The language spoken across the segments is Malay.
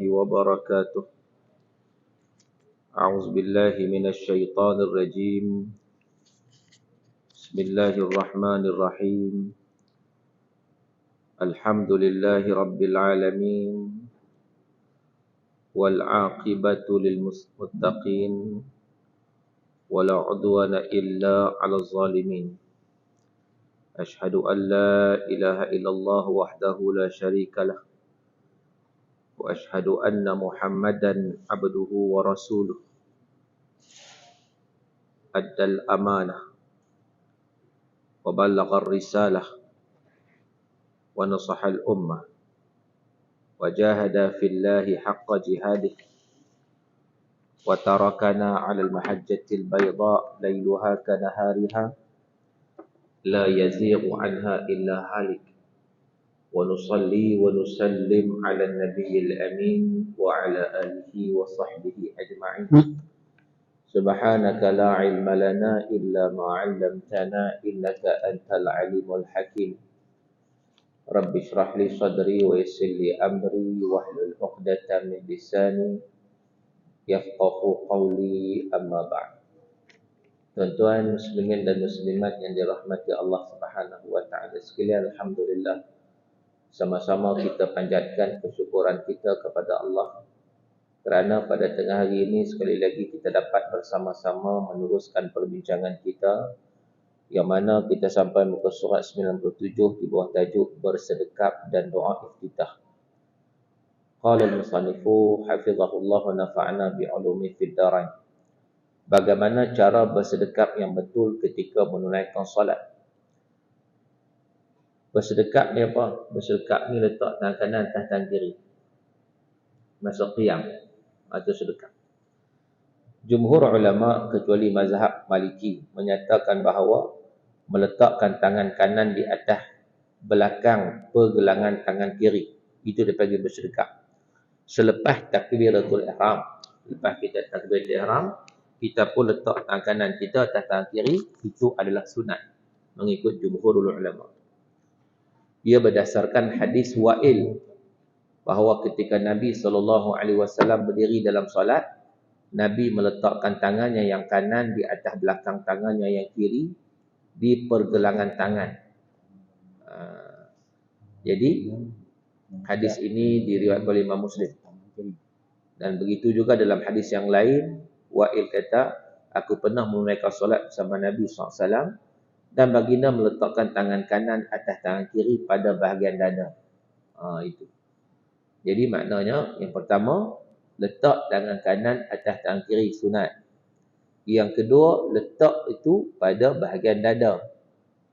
وبركاته. أعوذ بالله من الشيطان الرجيم. بسم الله الرحمن الرحيم. الحمد لله رب العالمين والعاقبة للمتقين ولا عدوان إلا على الظالمين. أشهد أن لا إله إلا الله وحده لا شريك له وأشهد أن محمدا عبده ورسوله أدى الأمانة وبلغ الرسالة ونصح الأمة وجاهد في الله حق جهاده وتركنا على المحجة البيضاء ليلها كنهارها لا يزيغ عنها إلا هالك. ونصلي ونسلم على النبي الأمين وعلى آله وصحبه أجمعين. سبحانك لا علم لنا إلا ما علمتنا إنك أنت العليم الحكيم. رب اشرح لي صدري ويسر لي أمري واحلل عقدة من لساني يفقه قولي أما بعد. Tuan-tuan muslimin dan muslimat yang dirahmati Allah Subhanahu wa taala sekalian, alhamdulillah sama-sama kita panjatkan kesyukuran kita kepada Allah kerana pada tengah hari ini sekali lagi kita dapat bersama-sama meneruskan perbincangan kita yang mana kita sampai muka surat 97 di bawah tajuk bersedekap dan doa iftitah. Qala al-musannifu hafizahullah wa nafa'ana bi'ulumi fid darain. Bagaimana cara bersedekap yang betul ketika menunaikan solat? Bersedekap ni apa? Bersedekap ni letak tangan kanan atas tangan kiri masa qiyam atau sedekap. Jumhur ulama kecuali mazhab Maliki menyatakan bahawa meletakkan tangan kanan di atas belakang pergelangan tangan kiri itu dipanggil bersedekap. Selepas takbiratul ihram, lepas kita takbiratul ihram, kita pun letak tangan kanan kita atas tangan kiri, itu adalah sunat mengikut jumhurul ulama. Ia berdasarkan hadis Wa'il bahawa ketika Nabi SAW berdiri dalam solat, Nabi meletakkan tangannya yang kanan di atas belakang tangannya yang kiri di pergelangan tangan. Jadi hadis ini diriwayatkan oleh Imam Muslim. Dan begitu juga dalam hadis yang lain, Wa'il kata, aku pernah menunaikan solat bersama Nabi SAW dan baginda meletakkan tangan kanan atas tangan kiri pada bahagian dada. Itu. Jadi maknanya yang pertama, letak tangan kanan atas tangan kiri sunat. Yang kedua, letak itu pada bahagian dada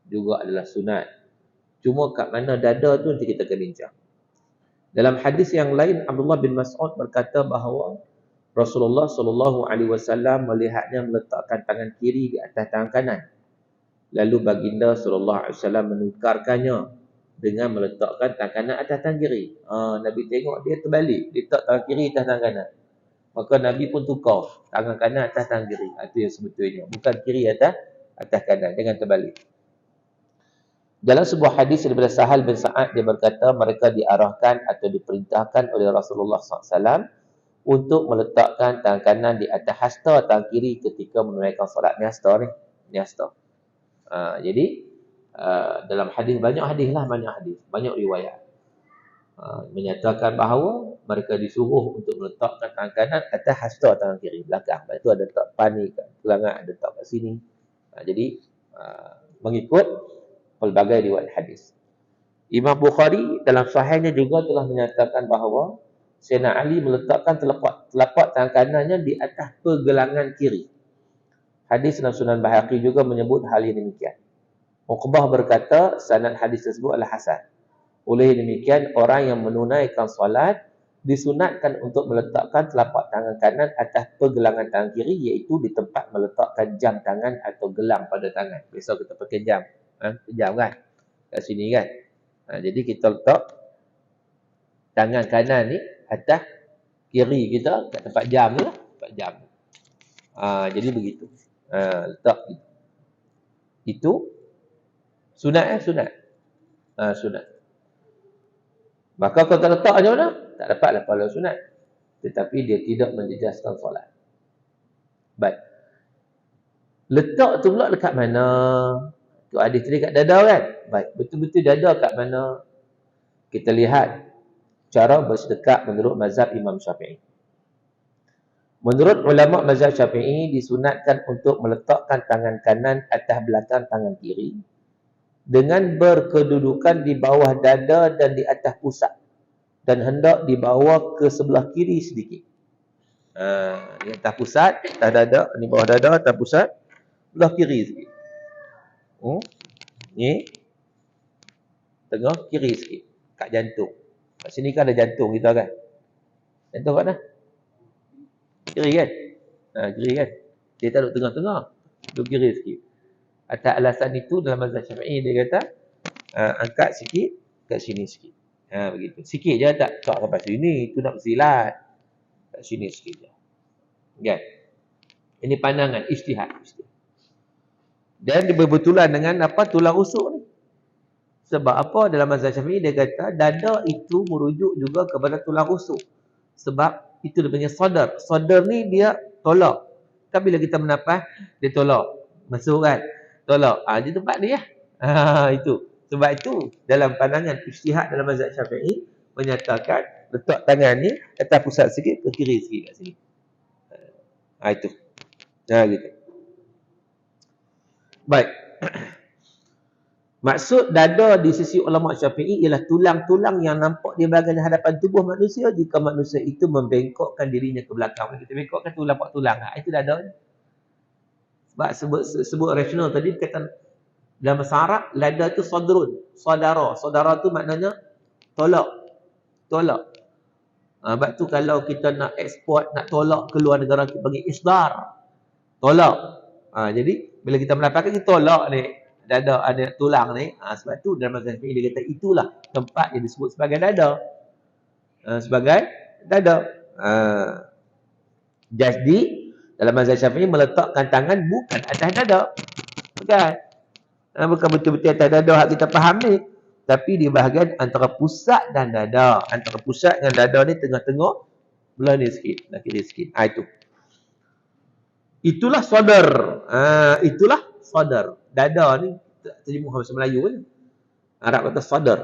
juga adalah sunat. Cuma kat mana dada tu nanti kita akan bincang. Dalam hadis yang lain, Abdullah bin Mas'ud berkata bahawa Rasulullah SAW melihatnya meletakkan tangan kiri di atas tangan kanan. Lalu baginda SAW menukarkannya dengan meletakkan tangan kanan atas tangan kiri. Nabi tengok dia terbalik, dia letak tangan kiri atas tangan kanan. Maka Nabi pun tukar tangan kanan atas tangan kiri. Itu yang sebetulnya, bukan kiri atas kanan, jangan terbalik. Dalam sebuah hadis daripada Sahal bin Sa'ad, dia berkata mereka diarahkan atau diperintahkan oleh Rasulullah SAW untuk meletakkan tangan kanan di atas hasta tangan kiri ketika menunaikan solat. Ni hasta. Jadi dalam hadis, banyak riwayat menyatakan bahawa mereka disuruh untuk meletakkan tangan kanan atas hasta tangan kiri belakang. Lepas tu ada letak panik kat belakang, ada letak kat sini. Jadi mengikut pelbagai riwayat hadis. Imam Bukhari dalam sahihnya juga telah menyatakan bahawa Sayyidina Ali meletakkan telapak tangan kanannya di atas pergelangan kiri. Hadis dalam Sunan Baihaqi juga menyebut hal yang demikian. Uqbah berkata sanad hadis tersebut adalah hasan. Oleh demikian, orang yang menunaikan solat disunatkan untuk meletakkan telapak tangan kanan atas pergelangan tangan kiri, iaitu di tempat meletakkan jam tangan atau gelang pada tangan. Biasa kita pakai jam. Jam kan? Kat sini kan? Jadi kita letak tangan kanan ni atas kiri kita kat tempat jam tu lah. Tempat jam. Jadi begitu. Letak gitu. Itu sunat sunat. Sunat. Maka kalau tak letak macam mana? Tak dapatlah pahala sunat. tetapi dia tidak menjejaskan solat. Baik. Letak tu pula dekat mana? Tu hadis tadi kat dada kan? Baik, betul-betul dada kat mana? Kita lihat cara bersedekah menurut mazhab Imam Syafi'i. Menurut ulama mazhab Syafi'i, disunatkan untuk meletakkan tangan kanan atas belakang tangan kiri dengan berkedudukan di bawah dada dan di atas pusat, dan hendak dibawa ke sebelah kiri sedikit. Di atas pusat, atas dada, ni bawah dada, atas pusat, sebelah kiri sikit. Ni tengah kiri sikit, kat jantung. Kat sini kan ada jantung kita kan? Jantung kat mana? Kiri kan? Kiri kan? Dia tak duduk tengah-tengah. Duduk kiri sikit. Atas alasan itu dalam mazhab Syafi'i dia kata angkat sikit kat sini sikit. Begitu. Sikit je tak sampai sini, itu nak bersilat. Kat sini sikit je. Kan? Ini pandangan ijtihad. Dan berbetulan dengan apa tulang rusuk ni. Sebab apa dalam mazhab Syafi'i dia kata dada itu merujuk juga kepada tulang rusuk. Sebab itu dia punya sadar. Sadar ni dia tolak. Kan bila kita menafas, dia tolak. Masuk kan? Tolak. Di tempat ni ya. Itu. Sebab itu dalam pandangan ijtihad dalam mazhab Syafi'i menyatakan letak tangan ni atas pusat sikit ke kiri sikit kat sini. Itu. Gitu. Baik. Maksud dada di sisi ulama Syafi'i ialah tulang-tulang yang nampak di bahagian hadapan tubuh manusia jika manusia itu membengkokkan dirinya ke belakang. Kita bengkokkan tu nampak tulang. Itu dada. Sebab sebut rasional tadi kata dalam bahasa Arab, dada tu sadrun, saudara. Saudara tu maknanya tolak. Sebab tu kalau kita nak ekspor, nak tolak ke luar negara, kita panggil isdar. Tolak. Jadi bila kita melapaskan, kita tolak ni. Dada ada tulang ni. Sebab tu dalam mazhab Syafi'i dia kata itulah tempat yang disebut sebagai dada. Sebagai dada. Jadi dalam mazhab Syafi'i meletakkan tangan bukan atas dada. Bukan betul-betul atas dada hak kita faham ni. Tapi di bahagian antara pusat dan dada. Antara pusat dengan dada ni tengah-tengah. Belah ni sikit. Belah kiri sikit. Itu. Itulah sadar. Itulah sadar. Dada ni terjemah bahasa Melayu kan. Arab kata sadar.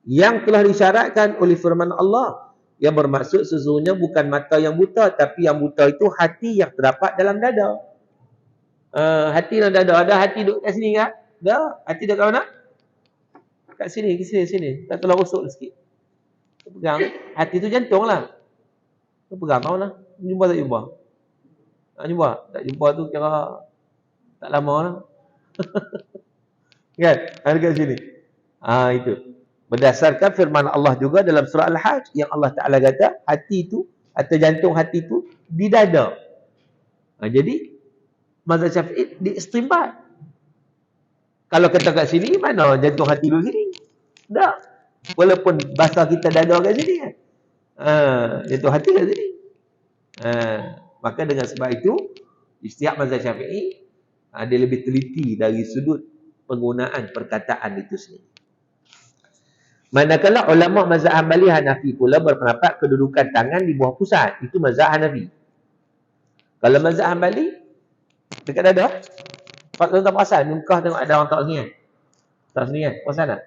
Yang telah disyaratkan oleh firman Allah. Yang bermaksud sesungguhnya bukan mata yang buta. Tapi yang buta itu hati yang terdapat dalam dada. Hati dalam dada. Ada hati duduk kat sini kan? Ada. Hati duduk kat mana? Kat sini, sini. Tak tolong rusuk sikit. Pegang. Hati tu jantung lah. Pegang kau lah. Jumpa tak jumpa? Jumpa. Tak jumpa tu kira tak lama lah. Kan? Ada kat sini. Itu. Berdasarkan firman Allah juga dalam surah Al-Hajj yang Allah Ta'ala kata hati tu atau jantung hati tu di dada. Jadi mazhab Syafi'i diistinbat. Kalau kata kat sini mana jantung hati dulu sini? Tak. Walaupun bahasa kita dada kat sini kan. Jantung hati kat sini. Maka dengan sebab itu ijtihad mazhab Syafi'i dia lebih teliti dari sudut penggunaan perkataan itu sendiri. Manakala ulama mazhab Hambali Hanafi pula berpendapat kedudukan tangan di bawah pusat. Itu mazhab Hanafi. Kalau mazhab Hambali dekat dada. Pak tuan tak perasan muka tengok ada orang tak sini kan. Tak sini kan. Perasan tak?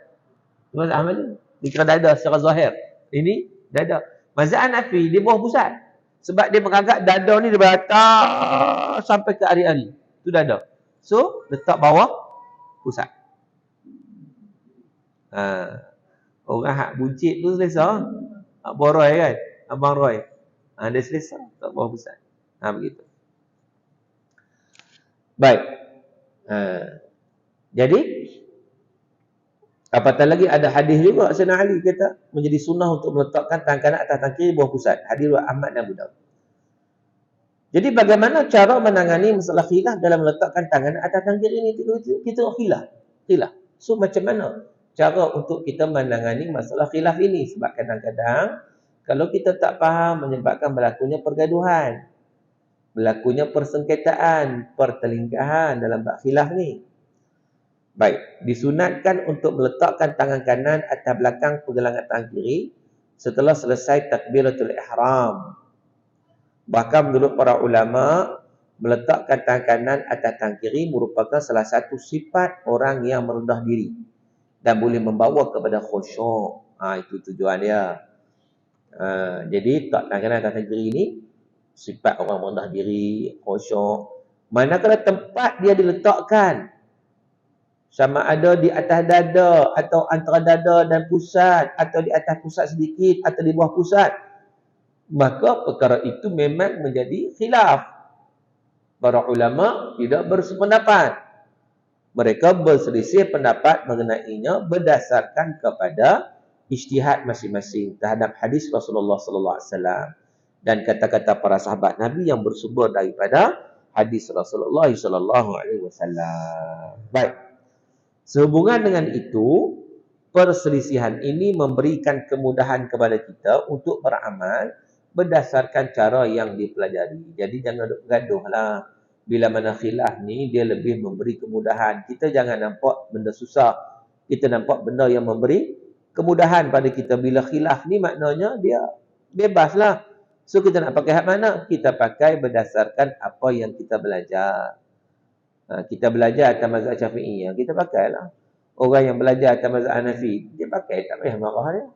Mazhab Hambali dikira dada secara zahir. Ini dada. Mazhab Hanafi di bawah pusat. Sebab dia menganggap dada ni daripada atas sampai ke ari-ari. Itu dada. So, letak bawah pusat. Orang hak buncit tu selesa. Abang Roy kan? Abang Roy. Dia selesa. Letak bawah pusat. Begitu. Baik. Jadi, apatah lagi ada hadis juga Sayyidina Ali kata menjadi sunnah untuk meletakkan tangan kanan atas tangan kiri bawah pusat. Hadis riwayat Ahmad dan Abu Daud. Jadi bagaimana cara menangani masalah khilaf dalam meletakkan tangan atas tangan kiri ini? Kita khilaf. So macam mana cara untuk kita menangani masalah khilaf ini? Sebab kadang-kadang kalau kita tak faham menyebabkan berlakunya pergaduhan, berlakunya persengketaan, pertelingkahan dalam bab khilaf ni. Baik, disunatkan untuk meletakkan tangan kanan atas belakang pergelangan tangan kiri setelah selesai takbiratul ihram. Bahkan menurut para ulama, meletakkan tangan kanan atas tangan kiri merupakan salah satu sifat orang yang merendah diri dan boleh membawa kepada khusyuk. Itu tujuan dia. Jadi tak tangan kanan atas tangan kiri ini sifat orang merendah diri, khusyuk. Manakala tempat dia diletakkan, sama ada di atas dada atau antara dada dan pusat, atau di atas pusat sedikit atau di bawah pusat, maka perkara itu memang menjadi khilaf. Para ulama tidak bersependapat. Mereka berselisih pendapat mengenainya berdasarkan kepada ijtihad masing-masing terhadap hadis Rasulullah sallallahu alaihi wasallam dan kata-kata para sahabat Nabi yang bersumber daripada hadis Rasulullah sallallahu alaihi wasallam. Baik. Sehubungan dengan itu, perselisihan ini memberikan kemudahan kepada kita untuk beramal berdasarkan cara yang dipelajari. Jadi jangan gaduhlah. Bila mana khilaf ni, dia lebih memberi kemudahan. Kita jangan nampak benda susah. Kita nampak benda yang memberi kemudahan pada kita. Bila khilaf ni maknanya dia bebaslah. So kita nak pakai hak mana? Kita pakai berdasarkan apa yang kita belajar. Kita belajar atas mazhab Syafi'i, kita pakailah. Orang yang belajar atas mazhab Hanafi, dia pakai, tak payah marah dia.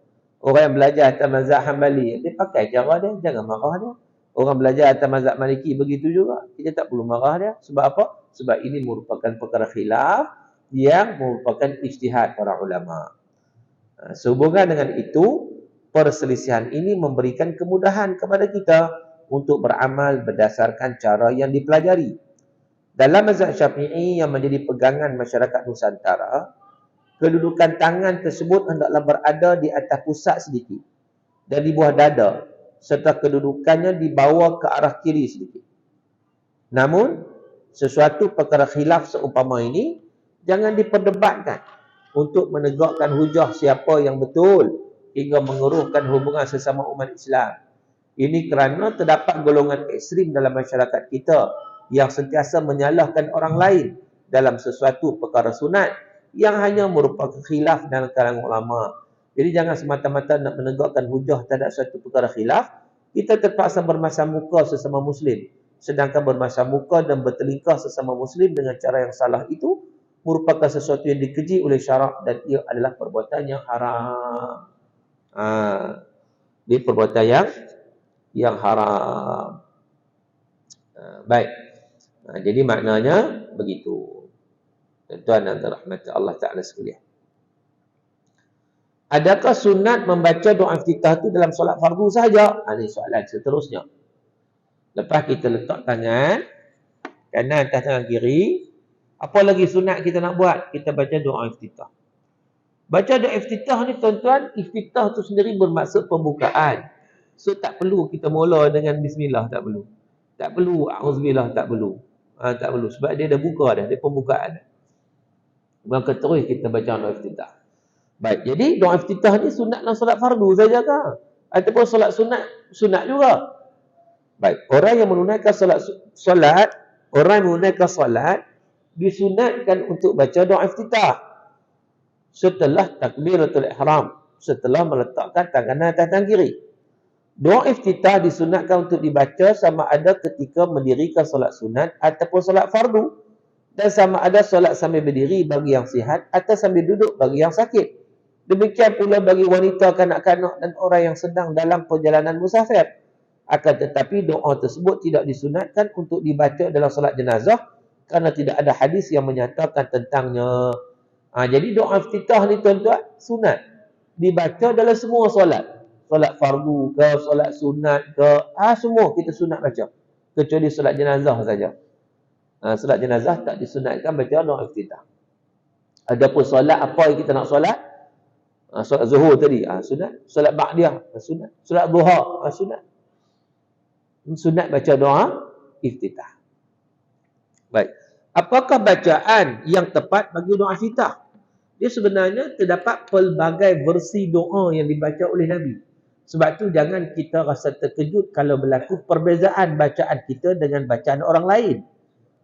Orang yang belajar atas mazhab Hambali, dia pakai cara dia, jangan marah dia. Orang belajar atas mazhab Maliki begitu juga, kita tak perlu marah dia. Sebab apa? Sebab ini merupakan perkara khilaf yang merupakan ijtihad para ulama. Sehubungan dengan itu, perselisihan ini memberikan kemudahan kepada kita untuk beramal berdasarkan cara yang dipelajari. Dalam mazhab Syafi'i yang menjadi pegangan masyarakat Nusantara, kedudukan tangan tersebut hendaklah berada di atas pusat sedikit dan di bawah dada, serta kedudukannya dibawa ke arah kiri sedikit. Namun, sesuatu perkara khilaf seumpama ini jangan diperdebatkan untuk menegakkan hujah siapa yang betul hingga mengeruhkan hubungan sesama umat Islam. Ini kerana terdapat golongan ekstrim dalam masyarakat kita yang sentiasa menyalahkan orang lain dalam sesuatu perkara sunat yang hanya merupakan khilaf dalam kalangan ulama. Jadi jangan semata-mata nak menegakkan hujah terhadap suatu perkara khilaf, kita terpaksa bermasam muka sesama Muslim. Sedangkan bermasam muka dan bertelingkah sesama Muslim dengan cara yang salah itu merupakan sesuatu yang dikeji oleh syarak dan ia adalah perbuatan yang haram. Ini perbuatan yang haram. Baik. Jadi maknanya begitu. Tuan dan rahmat Allah Ta'ala sekalian. Adakah sunat membaca doa iftitah itu dalam solat fardu sahaja? Ini soalan seterusnya. Lepas kita letak tangan kanan atas tangan kiri, apa lagi sunat kita nak buat? Kita baca doa iftitah. Baca doa iftitah ni tuan-tuan, iftitah tu sendiri bermaksud pembukaan. So tak perlu kita mula dengan bismillah, tak perlu. Tak perlu auzubillah, tak perlu. Tak perlu sebab dia dah buka dah, dia pembukaan dah. Maka terus kita baca doa iftitah. Baik, jadi doa iftitah ni sunat dalam solat fardu saja ke? Ataupun solat sunat juga? Baik, orang yang menunaikan orang yang menunaikan solat disunatkan untuk baca doa iftitah setelah takbiratul ihram, setelah meletakkan tangan atas tangan kiri. Doa iftitah disunatkan untuk dibaca sama ada ketika mendirikan solat sunat ataupun solat fardu, dan sama ada solat sambil berdiri bagi yang sihat atau sambil duduk bagi yang sakit. Demikian pula bagi wanita, kanak-kanak dan orang yang sedang dalam perjalanan musafir. Akan tetapi doa tersebut tidak disunatkan untuk dibaca dalam solat jenazah kerana tidak ada hadis yang menyatakan tentangnya. Jadi doa iftitah ni tuan-tuan sunat dibaca dalam semua solat. Solat fardu ke, solat sunat ke, semua kita sunat baca. Kecuali solat jenazah saja. Solat jenazah tak disunatkan baca doa iftitah. Adapun solat apa yang kita nak solat? Solat zuhur tadi, sunat. Solat ba'diyah, sunat. Solat duha, sunat. Sunat baca doa iftitah. Baik. Apakah bacaan yang tepat bagi doa iftitah? Dia sebenarnya terdapat pelbagai versi doa yang dibaca oleh Nabi. Sebab tu jangan kita rasa terkejut kalau berlaku perbezaan bacaan kita dengan bacaan orang lain.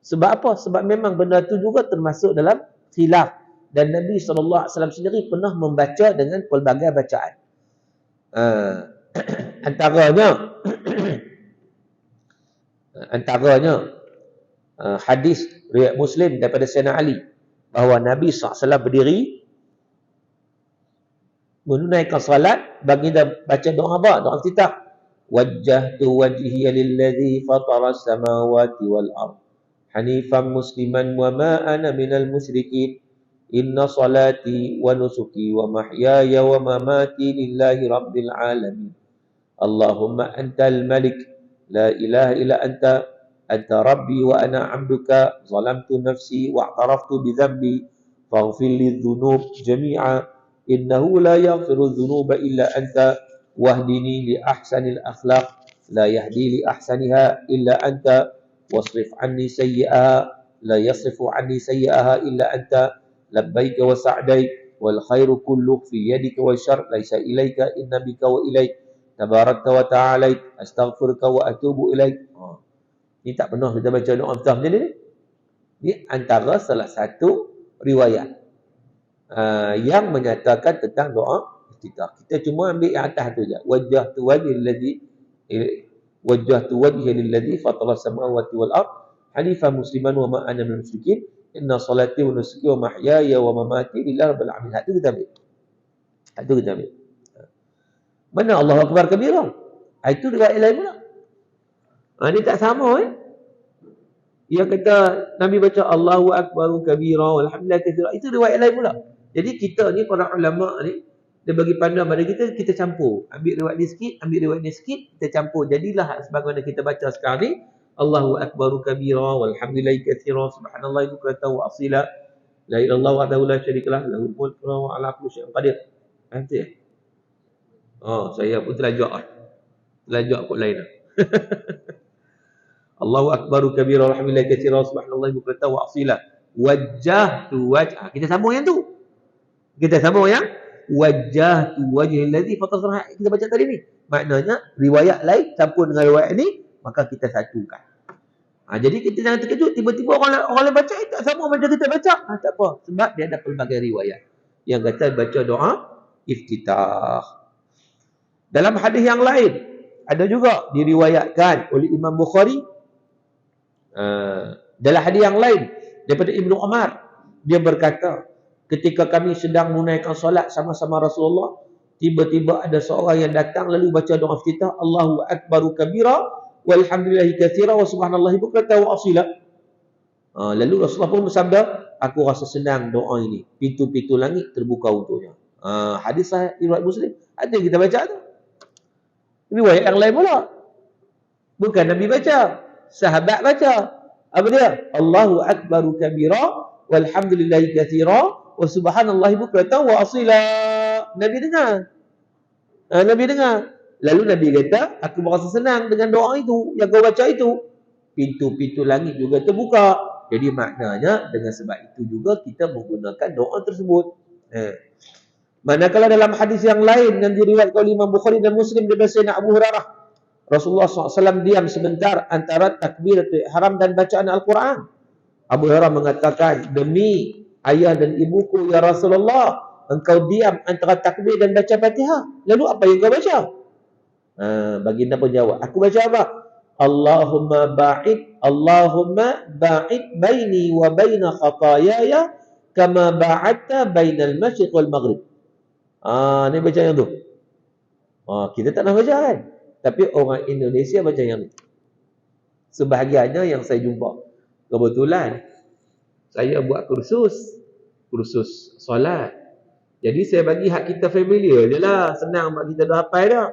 Sebab apa? Sebab memang benda tu juga termasuk dalam khilaf. Dan Nabi SAW sendiri pernah membaca dengan pelbagai bacaan. Antaranya antaranya hadis riwayat Muslim daripada Sayyidina Ali bahawa Nabi SAW berdiri menunaikan salat, baginda baca doa apa? Doa iftitah. Wajjahtu wajhiya lilladzi fatara as-samawati wal ard hanifan musliman wa ma ana minal musyrikin. Inna salati wa nusuki wa mahyaya wa mamati lillahi rabbil alamin. Allahumma antal malik la ilaha illa anta rabbi wa ana 'abduka zalamtu nafsi wa i'taraftu bi dhanbi faghfir li dhunub jami'a innahu la yaghfiru dhunuba illa anta wahdini li ahsanil akhlaq la yahdi li ahsaniha illa anta wasrif anni sayyi'aha la yasrifu anni sayyi'aha illa anta labbaika wa sa'daik wal khairu kullu fi yadika wa syarr laisa ilaika inna bika wa ilaik tabarakta wa ta'ala astaghfiruka wa atubu ilaik. Ni tak pernah kita baca doa iftitah macam ni. Ni antara salah satu riwayat yang menyatakan tentang doa iftitah. Kita cuma ambil yang atas tu je. Wajjahtu wajhi lilladzi fatara samawati wal ard hanifan musliman wa ma ana minal musyrikin. Inna salati wa nusuki wa mahyaya wa mamati lillahi rabbil alamin. Itu kita ambil. Itu kita ambil. Mana Allahu Akbar kabira? Itu riwayat lain pula. Ini tak sama Dia kata Nabi baca Allahu Akbar kabira walhamdulillah katsira. Itu riwayat lain pula. Jadi kita ni para ulama ni dia bagi panduan pada kita campur. Ambil riwayat ni sikit, ambil riwayat ni sikit, kita campur. Jadilah sebagaimana kita baca sekarang ni Allahu Akbar kabira walhamdulillah katsira subhanallahi bukratan wa asila la ilaha illallah wahdahu la syarikalah lahul mulku wa ala kulli syai'in qadir. Nanti saya pun terlajak kot lain Allahu Akbar kabira walhamdulillah katsira subhanallahi bukratan wa asila wajjahtu kita sambung yang tu. Kita sambung yang wajjahtu wajhi allazi fatara kita baca tadi ni. Maknanya riwayat lain campur dengan riwayat ni, maka kita satukan. Jadi kita jangan terkejut tiba-tiba orang lain baca tak sama macam kita baca. Tak apa, sebab dia ada pelbagai riwayat yang kata baca doa iftitah. Dalam hadis yang lain ada juga diriwayatkan oleh Imam Bukhari dalam hadis yang lain daripada Ibnu Umar, dia berkata ketika kami sedang menunaikan solat sama-sama Rasulullah, tiba-tiba ada seorang yang datang lalu baca doa iftitah Allahu Akbar kabira walhamdulillahi katsira wa subhanallahi bukratan wa asila. Lalu Rasulullah pun bersabda, aku rasa senang doa ini, pintu-pintu langit terbuka untuknya. Hadis sahih riwayat Muslim. Ada yang kita baca tu. Riwayat yang lain pula. Bukan Nabi baca, sahabat baca. Apa dia? Allahu Akbar kabira walhamdulillahi katsira wa subhanallahi bukratan wa asila. Nabi dengar. Nabi dengar. Lalu Nabi kata, aku merasa senang dengan doa itu yang kau baca itu. Pintu-pintu langit juga terbuka. Jadi maknanya dengan sebab itu juga kita menggunakan doa tersebut. Manakala dalam hadis yang lain yang diriwayatkan oleh Imam Bukhari dan Muslim dari Sayyidina Abu Hurairah, Rasulullah SAW diam sebentar antara takbiratul ihram dan bacaan Al-Quran. Abu Hurairah mengatakan, demi ayah dan ibuku ya Rasulullah, engkau diam antara takbir dan baca Fatihah. Lalu apa yang kau baca? Baginda pun jawab, aku baca apa? Allahumma ba'id baini wa baina khatayaya kama ba'adta bainal masyriq wal maghrib. Ni baca yang tu. Kita tak nak baca kan? Tapi orang Indonesia baca yang ni. Sebahagiannya yang saya jumpa. Kebetulan saya buat kursus solat. Jadi saya bagi hak kita familiar je lah. Senang buat kita dah hafal dah.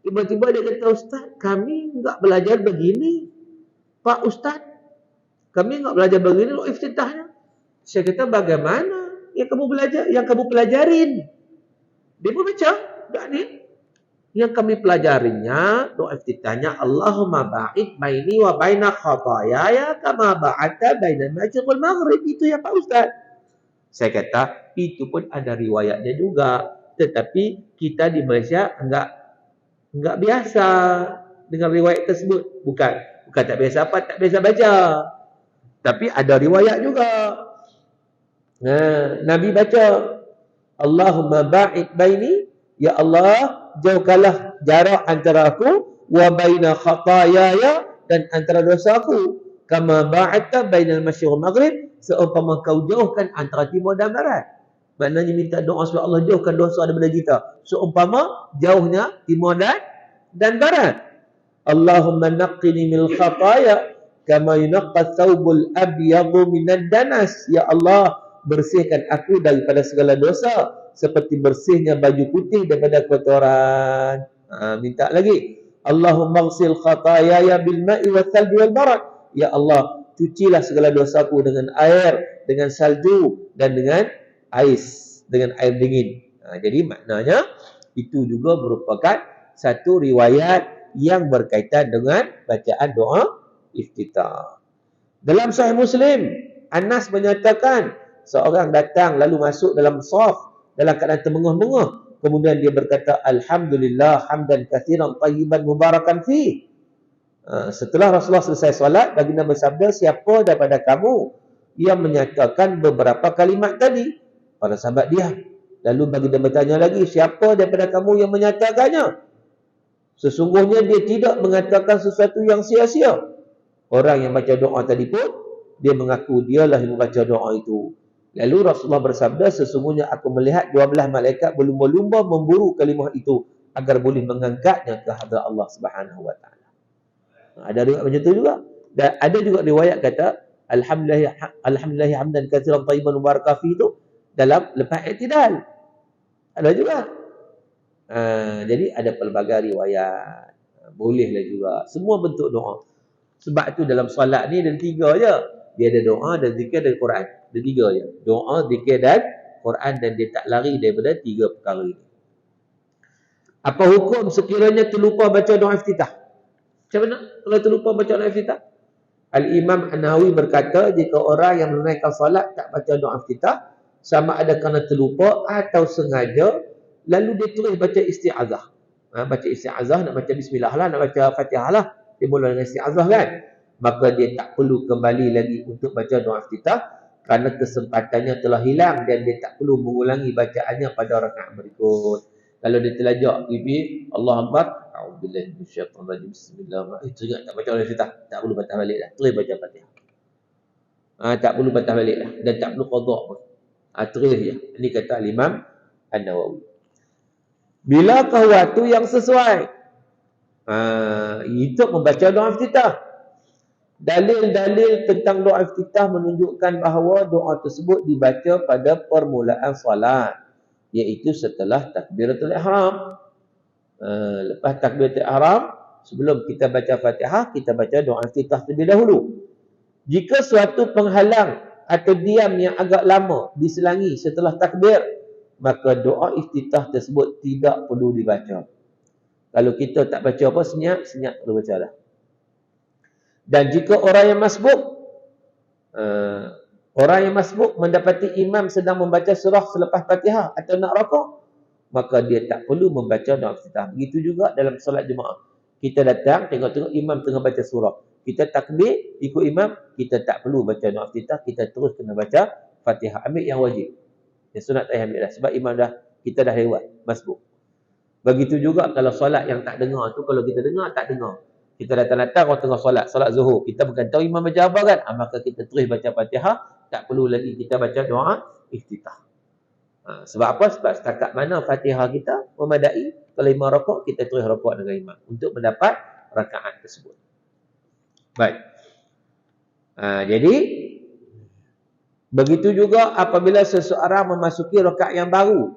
Tiba-tiba dia kata, Ustaz, kami enggak belajar begini. Pak Ustaz, kami enggak belajar begini loh iftitahnya. Saya kata, bagaimana yang kamu belajar, yang kamu pelajarin? Dia pun baca doa ni. Yang kami pelajarinya doa iftitahnya Allahumma ba'id baini wa baina khatayaya kama ba'adta bainal masyriq wal maghrib. Itu ya Pak Ustaz. Saya kata itu pun ada riwayatnya juga, tetapi kita di Malaysia enggak biasa dengan riwayat tersebut. Bukan tak biasa apa, tak biasa baca. Tapi ada riwayat juga. Nabi baca Allahumma ba'id baini Ya Allah, jauhkanlah jarak antara aku wa baina khataayaya, dan antara dosaku, kama ba'adta bainal masyriq wal maghrib, seumpama kau jauhkan antara timur dan barat. Maknanya minta doa supaya Allah jauhkan dosa daripada kita, seumpama jauhnya timur dan barat. Allahumma naqqini minal khataaya kama yunqqa thawbul abyadu minad danas. Ya Allah, bersihkan aku daripada segala dosa seperti bersihnya baju putih daripada kotoran. Minta lagi. Allahumma ghsil khataayaya bil ma'i wal thalbi wal barad. Ya Allah, cucilah segala dosaku dengan air, dengan salju, dan dengan ais, dengan air dingin. Jadi maknanya itu juga merupakan satu riwayat yang berkaitan dengan bacaan doa iftitah. Dalam Sahih Muslim, Anas menyatakan seorang datang lalu masuk dalam shaf dalam keadaan termenguh-menguh. Kemudian dia berkata, Alhamdulillah hamdan kathiran tayyiban mubarakan fi. Setelah Rasulullah selesai solat, baginda bersabda, siapa daripada kamu yang menyatakan beberapa kalimat tadi? Para sahabat diam. Lalu baginda bertanya lagi, siapa daripada kamu yang menyatakannya? Sesungguhnya dia tidak mengatakan sesuatu yang sia-sia. Orang yang baca doa tadi pun, dia mengaku dialah yang membaca doa itu. Lalu Rasulullah bersabda, sesungguhnya aku melihat 12 malaikat berlumba-lumba memburu kalimah itu agar boleh mengangkatnya ke hadrat Allah Subhanahu wa taala. Ada riwayat macam tu juga. Dan ada juga riwayat kata alhamdulillah hamdan katsiran tayyiban mubarakan fi itu dalam lepas i'tidal. Ada juga. Jadi ada pelbagai riwayat. Bolehlah juga. Semua bentuk doa. Sebab tu dalam solat ni ada 3 je. Dia ada doa, ada zikir, dan Quran. Ada 3 je. Doa, zikir dan Quran, dan dia tak lari daripada 3 perkara ini. Apa hukum sekiranya terlupa baca doa iftitah? Macam mana kalau terlupa baca doa iftitah? Al-Imam An-Nawawi berkata, jika orang yang menunaikan solat tak baca doa iftitah, sama ada kerana terlupa atau sengaja, lalu dia terus baca isti'azah. Baca isti'azah, nak baca bismillah lah, nak baca fatihah lah. Dia mula dengan isti'azah kan? Maka dia tak perlu kembali lagi untuk baca doa iftitah kerana kesempatannya telah hilang dan dia tak perlu mengulangi bacaannya pada rakaat berikut. Kalau dia terlajak pipi, Allah Akbar, a'udzubillahi minasyaitanir rajim, bismillahirrahmanirrahim. Teringat tak baca doa iftitah, tak perlu baca balik dah. Terus baca fatihah. Tak perlu baca balik dah dan tak perlu qada pun. Terus je. Ini kata Imam An-Nawawi. Bilakah waktu yang sesuai? Itu membaca doa iftitah. Dalil-dalil tentang doa iftitah menunjukkan bahawa doa tersebut dibaca pada permulaan solat, iaitu setelah takbiratul ihram. Lepas takbiratul ihram, sebelum kita baca Fatihah, kita baca doa iftitah terlebih dahulu. Jika suatu penghalang atau diam yang agak lama diselangi setelah takbir, maka doa iftitah tersebut tidak perlu dibaca. Kalau kita tak baca apa, senyap perlu baca dah. Dan jika orang yang masbuk mendapati imam sedang membaca surah selepas Fatihah atau nak rakaat, maka dia tak perlu membaca doa iftitah. Begitu juga dalam solat jemaah. Kita datang tengok-tengok imam tengah baca surah. Kita takbir ikut imam, kita tak perlu baca doa iftitah, kita terus kena baca Fatihah. Ambil yang wajib. Yang sunat tak ambil dah sebab imam kita dah lewat masbuk. Begitu juga kalau solat yang tak dengar tu, kalau kita dengar tak dengar. Kita datang-datang orang tengah solat zuhur, kita bukan tahu imam baca apa kan? Maka kita terus baca Fatihah, tak perlu lagi kita baca doa iftitah. Sebab apa? Sebab setakat mana Fatihah kita memadai, kalau imam rakaat kita terus rakaat dengan imam untuk mendapat rakaat tersebut. Baik. Jadi begitu juga apabila seseorang memasuki rakaat yang baru,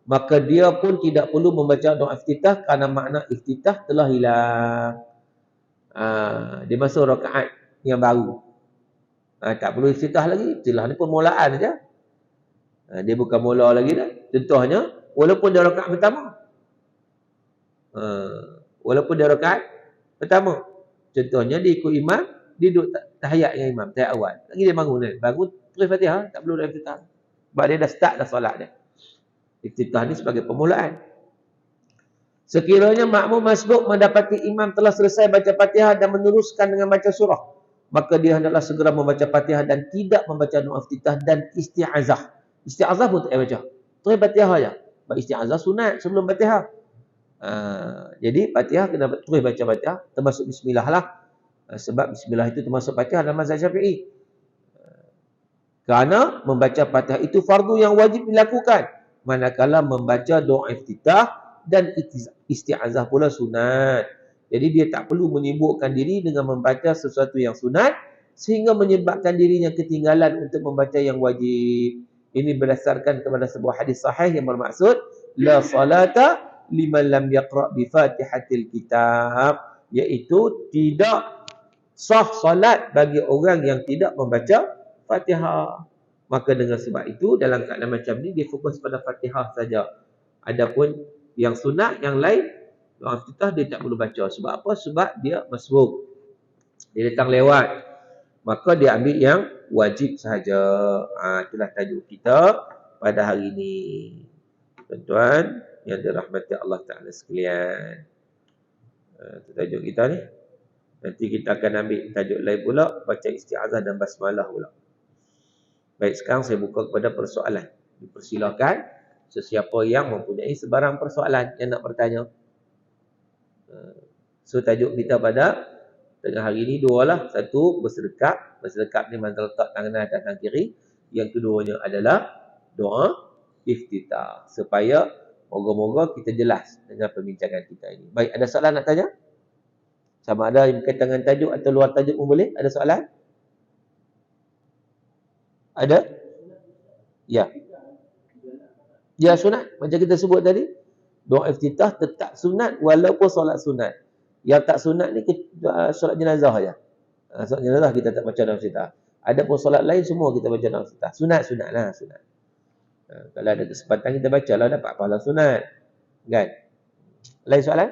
maka dia pun tidak perlu membaca doa iftitah kerana makna iftitah telah hilang. Dia masuk rakaat yang baru. Tak perlu iftitah lagi. Istilah ni permulaan saja. Dia bukan mula lagi dah. Contohnya, walaupun dia rakaat pertama. Contohnya, dia ikut imam, dia duduk tahiyat dengan imam, tahiyat awal. Lagi dia bangun kan. Bangun, terus Fatihah, tak perlu dah iftitah. Sebab dia dah start dah solat dia. Iftitah ni sebagai permulaan. Sekiranya makmum masbuk mendapati imam telah selesai baca Fatihah dan meneruskan dengan baca surah, maka dia hendaklah segera membaca Fatihah dan tidak membaca doa iftitah dan isti'azah. Isti'azah pun tak payah baca. Terus Fatihah aja. Isti'azah sunat sebelum Fatihah. Jadi Fatihah kena terus baca Fatihah, termasuk bismillah lah. Sebab bismillah itu termasuk Fatihah dalam mazhab Syafi'i. Kerana membaca Fatihah itu fardu yang wajib dilakukan. Manakala membaca doa iftitah dan isti'azah pula sunat. Jadi dia tak perlu menyibukkan diri dengan membaca sesuatu yang sunat sehingga menyebabkan dirinya ketinggalan untuk membaca yang wajib. Ini berdasarkan kepada sebuah hadis sahih yang bermaksud la salata liman lam yaqra' bi Fatihatil Kitab, iaitu tidak sah salat bagi orang yang tidak membaca Fatihah. Maka dengan sebab itu dalam keadaan macam ni dia fokus pada Fatihah saja. Adapun yang sunat yang lain doa iftitah dia tak perlu baca. Sebab apa? Sebab dia masbuk. Dia datang lewat. Maka dia ambil yang wajib sahaja. Itulah tajuk kita pada hari ini. Tuan-tuan yang dirahmati Allah Ta'ala sekalian. Itu tajuk kita ni. Nanti kita akan ambil tajuk lain pula, baca isti'azah dan basmalah pula. Baik, sekarang saya buka kepada persoalan. Dipersilakan sesiapa yang mempunyai sebarang persoalan yang nak bertanya. So tajuk kita pada tengah hari ini dua lah. Satu, bersedekap. Bersedekap ni mana letak tangan atas tangan kiri. Yang keduanya adalah doa iftitah. Supaya moga-moga kita jelas dengan perbincangan kita ini. Baik, ada soalan nak tanya? Sama ada yang berkaitan dengan tajuk atau luar tajuk pun boleh? Ada soalan? Ada? Ya. Ya, sunat. Macam kita sebut tadi. Doa iftitah tetap sunat walaupun solat sunat. Yang tak sunat ni solat jenazah saja. Solat jenazah kita tak baca doa iftitah. Adapun solat lain semua kita baca doa iftitah. Sunat lah, sunat. Kalau ada kesempatan kita baca lah, dapat pahala sunat. Kan? Lain soalan?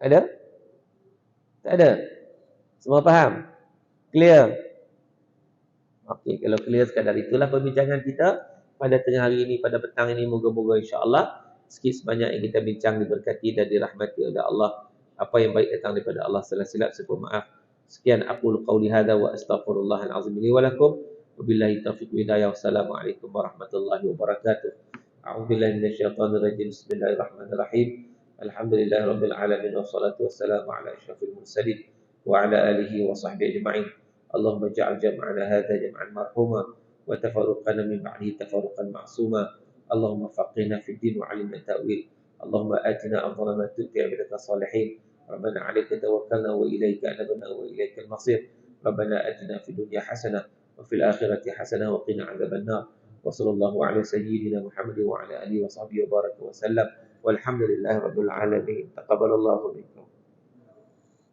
Ada? Tak ada? Semua faham? Clear? Okey, kalau clear sekadar itulah perbincangan kita pada tengah hari ini, pada petang ini. Moga-moga insya-Allah sikit sebanyak yang kita bincang diberkati dan dirahmati oleh Allah. Apa yang baik datang daripada Allah, silap-silap saya maaf. Sekian aqulu qauli hadza wa astaghfirullahal azim li wa lakum. Wabillahi taufiq wal hidayah. Wassalamualaikum warahmatullahi wabarakatuh. A'udzubillahi minasyaitonir rajim. Bismillahirrahmanirrahim. Alhamdulillahirabbil alamin wassalatu wassalamu ala asyrafil mursalin wa ala alihi wa sahbihi ajma'in. Allahumma ja'al jam'ana hadza jam'an marhuma wa tafarruqana min ba'dihi tafarruqan ma'suma. Allahumma faqihna fid din wa 'allimna ta'wil. Allahumma atina afdhala ma tu'ti 'ibadaka salihin. Rabbana 'alaika tawakkalna wa ilaika anabna wa ilaikal masir. Rabbana atina fid dunya hasanah wa fil akhirati hasanah wa qina 'adzabannar. Wa sallallahu 'ala sayyidina Muhammad wa 'ala alihi wa sahbihi wa baraka wa sallam. Walhamdulillahirabbil alamin. Taqabbalallahu minkum.